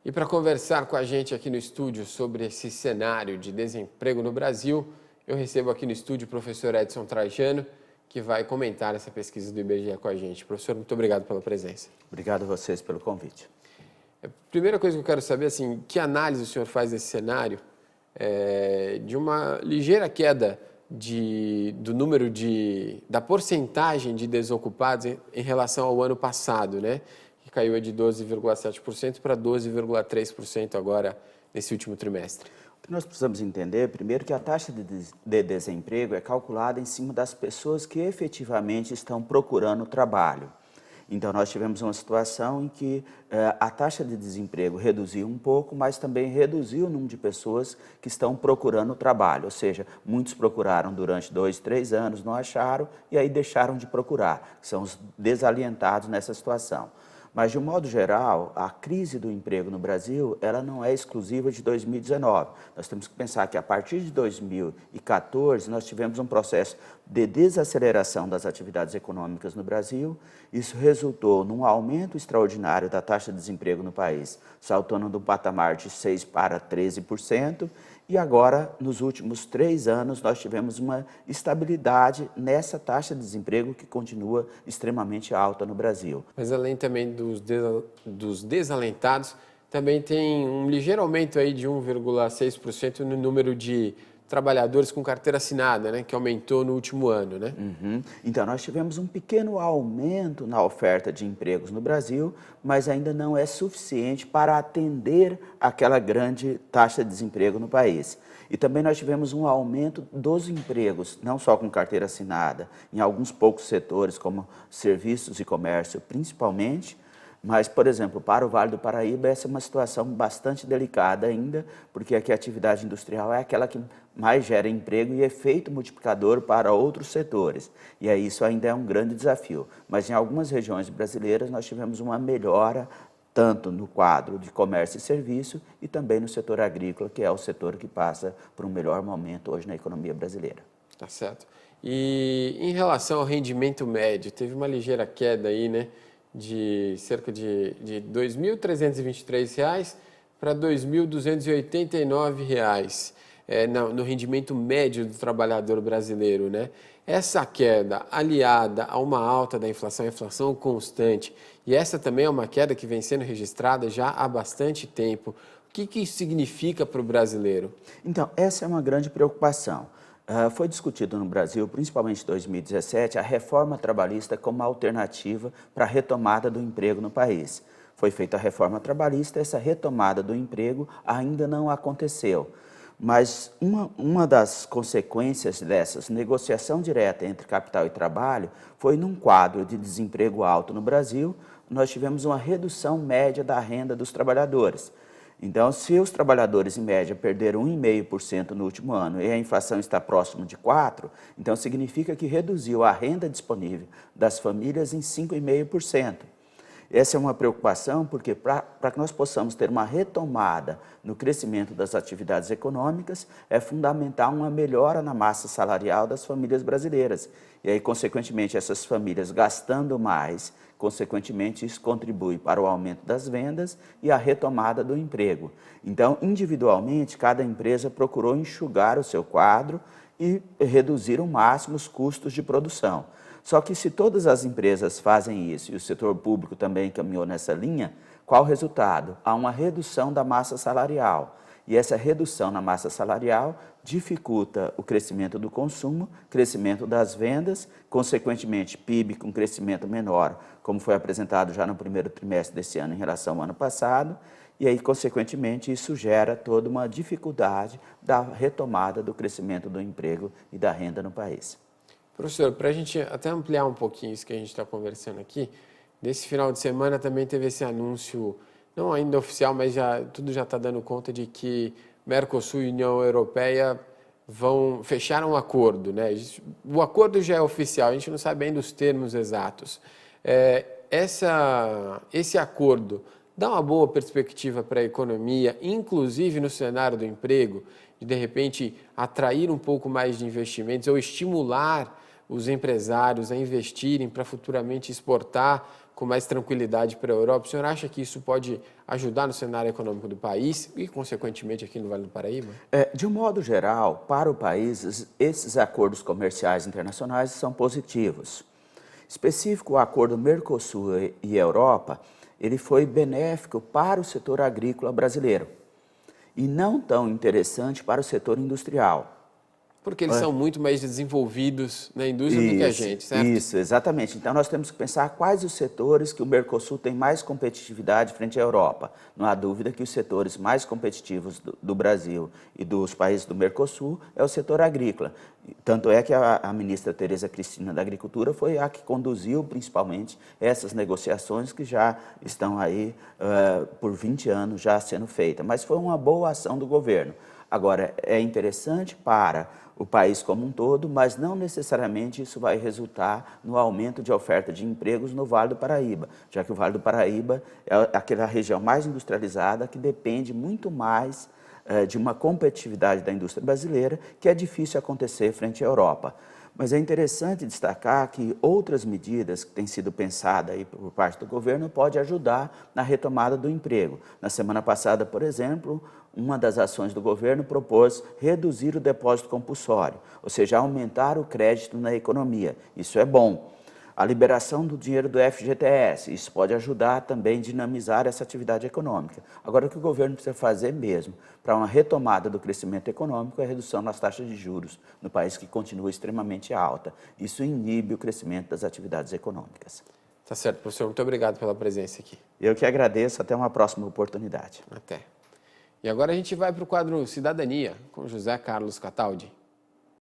E para conversar com a gente aqui no estúdio sobre esse cenário de desemprego no Brasil, eu recebo aqui no estúdio o professor Edson Trajano, que vai comentar essa pesquisa do IBGE com a gente. Professor, muito obrigado pela presença. Obrigado a vocês pelo convite. A primeira coisa que eu quero saber, assim, que análise o senhor faz desse cenário de uma ligeira queda do número da porcentagem de desocupados em relação ao ano passado, né? Que caiu de 12,7% para 12,3% agora nesse último trimestre. O que nós precisamos entender, primeiro, que a taxa de desemprego é calculada em cima das pessoas que efetivamente estão procurando trabalho. Então, nós tivemos uma situação em que a taxa de desemprego reduziu um pouco, mas também reduziu o número de pessoas que estão procurando trabalho. Ou seja, muitos procuraram durante 2, 3 anos, não acharam e aí deixaram de procurar, que são os desalentados nessa situação. Mas, de um modo geral, a crise do emprego no Brasil, ela não é exclusiva de 2019. Nós temos que pensar que, a partir de 2014, nós tivemos um processo de desaceleração das atividades econômicas no Brasil. Isso resultou num aumento extraordinário da taxa de desemprego no país, saltando do patamar de 6% para 13%. E agora, nos últimos 3 anos, nós tivemos uma estabilidade nessa taxa de desemprego que continua extremamente alta no Brasil. Mas além também dos desalentados, também tem um ligeiro aumento aí de 1,6% no número de trabalhadores com carteira assinada, né, que aumentou no último ano, né? Então, nós tivemos um pequeno aumento na oferta de empregos no Brasil, mas ainda não é suficiente para atender aquela grande taxa de desemprego no país. E também nós tivemos um aumento dos empregos, não só com carteira assinada, em alguns poucos setores, como serviços e comércio, principalmente. Mas, por exemplo, para o Vale do Paraíba, essa é uma situação bastante delicada ainda, porque aqui a atividade industrial é aquela que mais gera emprego e efeito multiplicador para outros setores. E aí isso ainda é um grande desafio. Mas em algumas regiões brasileiras nós tivemos uma melhora, tanto no quadro de comércio e serviço e também no setor agrícola, que é o setor que passa por um melhor momento hoje na economia brasileira. Tá certo. E em relação ao rendimento médio, teve uma ligeira queda aí, né? De cerca de R$ 2.323 para R$ 2.289 no rendimento médio do trabalhador brasileiro, né? Essa queda, aliada a uma alta da inflação, a inflação constante, e essa também é uma queda que vem sendo registrada já há bastante tempo. O que isso significa para o brasileiro? Então, essa é uma grande preocupação. Foi discutido no Brasil, principalmente em 2017, a reforma trabalhista como alternativa para a retomada do emprego no país. Foi feita a reforma trabalhista, essa retomada do emprego ainda não aconteceu. Mas uma das consequências dessas, negociação direta entre capital e trabalho, foi num quadro de desemprego alto no Brasil, nós tivemos uma redução média da renda dos trabalhadores. Então, se os trabalhadores, em média, perderam 1,5% no último ano e a inflação está próximo de 4%, então significa que reduziu a renda disponível das famílias em 5,5%. Essa é uma preocupação porque para que nós possamos ter uma retomada no crescimento das atividades econômicas, é fundamental uma melhora na massa salarial das famílias brasileiras. E aí, consequentemente, essas famílias gastando mais, consequentemente, isso contribui para o aumento das vendas e a retomada do emprego. Então, individualmente, cada empresa procurou enxugar o seu quadro e reduzir ao máximo os custos de produção. Só que se todas as empresas fazem isso e o setor público também caminhou nessa linha, qual o resultado? Há uma redução da massa salarial. E essa redução na massa salarial dificulta o crescimento do consumo, crescimento das vendas, consequentemente PIB com crescimento menor, como foi apresentado já no primeiro trimestre desse ano em relação ao ano passado, e aí, consequentemente, isso gera toda uma dificuldade da retomada do crescimento do emprego e da renda no país. Professor, para a gente até ampliar um pouquinho isso que a gente está conversando aqui, nesse final de semana também teve esse anúncio, não ainda oficial, mas tudo já está dando conta de que Mercosul e União Europeia vão fechar um acordo, né? O acordo já é oficial, a gente não sabe ainda os termos exatos. Esse acordo dá uma boa perspectiva para a economia, inclusive no cenário do emprego, de repente atrair um pouco mais de investimentos ou estimular os empresários a investirem para futuramente exportar com mais tranquilidade para a Europa. O senhor acha que isso pode ajudar no cenário econômico do país e, consequentemente, aqui no Vale do Paraíba? De um modo geral, para o país, esses acordos comerciais internacionais são positivos. Específico, o acordo Mercosul e Europa, ele foi benéfico para o setor agrícola brasileiro e não tão interessante para o setor industrial. Porque eles são muito mais desenvolvidos na indústria do que a gente, certo? Isso, exatamente. Então, nós temos que pensar quais os setores que o Mercosul tem mais competitividade frente à Europa. Não há dúvida que os setores mais competitivos do Brasil e dos países do Mercosul é o setor agrícola. Tanto é que a ministra Tereza Cristina da Agricultura foi a que conduziu, principalmente, essas negociações que já estão aí por 20 anos já sendo feitas. Mas foi uma boa ação do governo. Agora, é interessante para o país como um todo, mas não necessariamente isso vai resultar no aumento de oferta de empregos no Vale do Paraíba, já que o Vale do Paraíba é aquela região mais industrializada que depende muito mais de uma competitividade da indústria brasileira, que é difícil acontecer frente à Europa. Mas é interessante destacar que outras medidas que têm sido pensadas aí por parte do governo podem ajudar na retomada do emprego. Na semana passada, por exemplo, uma das ações do governo propôs reduzir o depósito compulsório, ou seja, aumentar o crédito na economia. Isso é bom. A liberação do dinheiro do FGTS, isso pode ajudar também a dinamizar essa atividade econômica. Agora, o que o governo precisa fazer mesmo para uma retomada do crescimento econômico é a redução nas taxas de juros no país que continua extremamente alta. Isso inibe o crescimento das atividades econômicas. Tá certo, professor. Muito obrigado pela presença aqui. Eu que agradeço. Até uma próxima oportunidade. Até. E agora a gente vai para o quadro Cidadania, com José Carlos Cataldi.